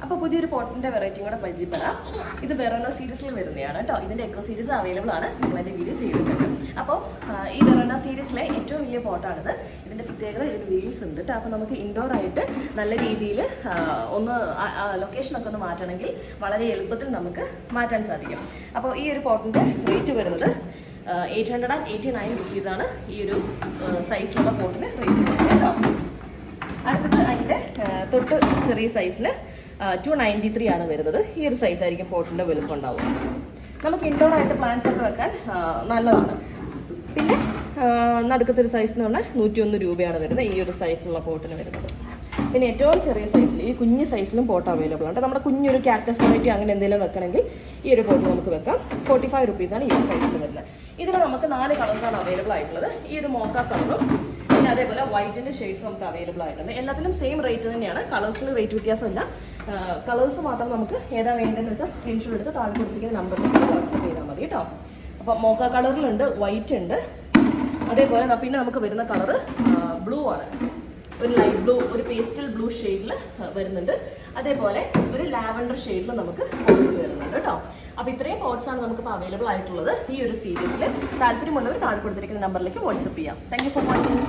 അപ്പോൾ പുതിയൊരു പോട്ടിൻ്റെ വെറൈറ്റിയും കൂടെ പരിചയപ്പെടാം. ഇത് വെറോന സീരീസിൽ വരുന്നതാണ് കേട്ടോ. ഇതിൻ്റെ എക്കോ സീരീസ് അവൈലബിൾ ആണ്, നമ്മളതിൻ്റെ വീഡിയോ ചെയ്തിട്ടുണ്ട്. അപ്പോൾ ഈ വെറോന സീരീസിലെ ഏറ്റവും വലിയ പോട്ടാണിത്. ഇതിൻ്റെ പ്രത്യേകത ഇതിന് വീൽസ് ഉണ്ട് കേട്ടോ. അപ്പോൾ നമുക്ക് ഇൻഡോർ ആയിട്ട് നല്ല രീതിയിൽ ഒന്ന് ലൊക്കേഷനൊക്കെ ഒന്ന് മാറ്റണമെങ്കിൽ വളരെ എളുപ്പത്തിൽ നമുക്ക് മാറ്റാൻ സാധിക്കും. അപ്പോൾ ഈ ഒരു പോട്ടിൻ്റെ റേറ്റ് വരുന്നത് 889 റുപ്പീസാണ് ഈ ഒരു സൈസിലുള്ള പോട്ടിന് റേറ്റ് വരുന്നത് കേട്ടോ. അടുത്തത് അതിൻ്റെ തൊട്ട് ചെറിയ സൈസിന് 293 ആണ് വരുന്നത്. ഈ ഒരു സൈസായിരിക്കും പോട്ടിൻ്റെ വലുപ്പം ഉണ്ടാവുക. നമുക്ക് ഇൻഡോർ ആയിട്ട് പ്ലാന്റ്സ് ഒക്കെ വെക്കാൻ നല്ലതാണ്. പിന്നെ നടുക്കത്തൊരു സൈസ് എന്ന് പറഞ്ഞാൽ 101 രൂപയാണ് വരുന്നത് ഈ ഒരു സൈസിലുള്ള പോട്ടിന് വരുന്നത്. പിന്നെ ഏറ്റവും ചെറിയ സൈസിൽ ഈ കുഞ്ഞ് സൈസിലും പോട്ട് അവൈലബിൾ ആണ്. നമ്മുടെ കുഞ്ഞൊരു ക്യാക്ടസ് വെറൈറ്റി അങ്ങനെ എന്തെങ്കിലും വെക്കണമെങ്കിൽ ഈ ഒരു പോട്ട് നമുക്ക് വെക്കാം. 45 റുപ്പീസാണ് ഈ ഒരു സൈസിൽ വരുന്നത്. ഇതിൽ നമുക്ക് 4 കളേഴ്സാണ് അവൈലബിൾ ആയിട്ടുള്ളത്. ഈ ഒരു മോക്ക കളറും പിന്നെ അതേപോലെ വൈറ്റിൻ്റെ ഷെയ്ഡ്സ് നമുക്ക് അവൈലബിൾ ആയിട്ടുണ്ട്. എല്ലാത്തിലും സെയിം റേറ്റ് തന്നെയാണ്, കളേഴ്സിൽ റേറ്റ് വ്യത്യാസമില്ല. കളേഴ്സ് മാത്രം നമുക്ക് ഏതാ വേണ്ടതെന്ന് വെച്ചാൽ സ്ക്രീൻഷോട്ട് എടുത്ത് താഴെ കൊടുത്തിരിക്കുന്ന നമ്പറിലേക്ക് വാട്സപ്പ് ചെയ്താൽ മതി കേട്ടോ. അപ്പോൾ മോക്ക കളറിലുണ്ട്, വൈറ്റ് ഉണ്ട്, അതേപോലെ പിന്നെ നമുക്ക് വരുന്ന കളറ് ബ്ലൂ ആണ്. ഒരു ലൈറ്റ് ബ്ലൂ, ഒരു പേസ്റ്റൽ ബ്ലൂ ഷെയ്ഡിൽ വരുന്നുണ്ട്. അതേപോലെ ഒരു ലാവൻഡർ ഷെയ്ഡിൽ നമുക്ക് പോട്ട്സ് വരുന്നുണ്ട് കേട്ടോ. അപ്പോൾ ഇത്രയും പോട്ട്സാണ് നമുക്കിപ്പോൾ അവൈലബിൾ ആയിട്ടുള്ളത് ഈ ഒരു സീരീസിൽ. താല്പര്യമുള്ളവർ താഴെ കൊടുത്തിരിക്കുന്ന നമ്പറിലേക്ക് വാട്സപ്പ് ചെയ്യാം. Thank you for watching.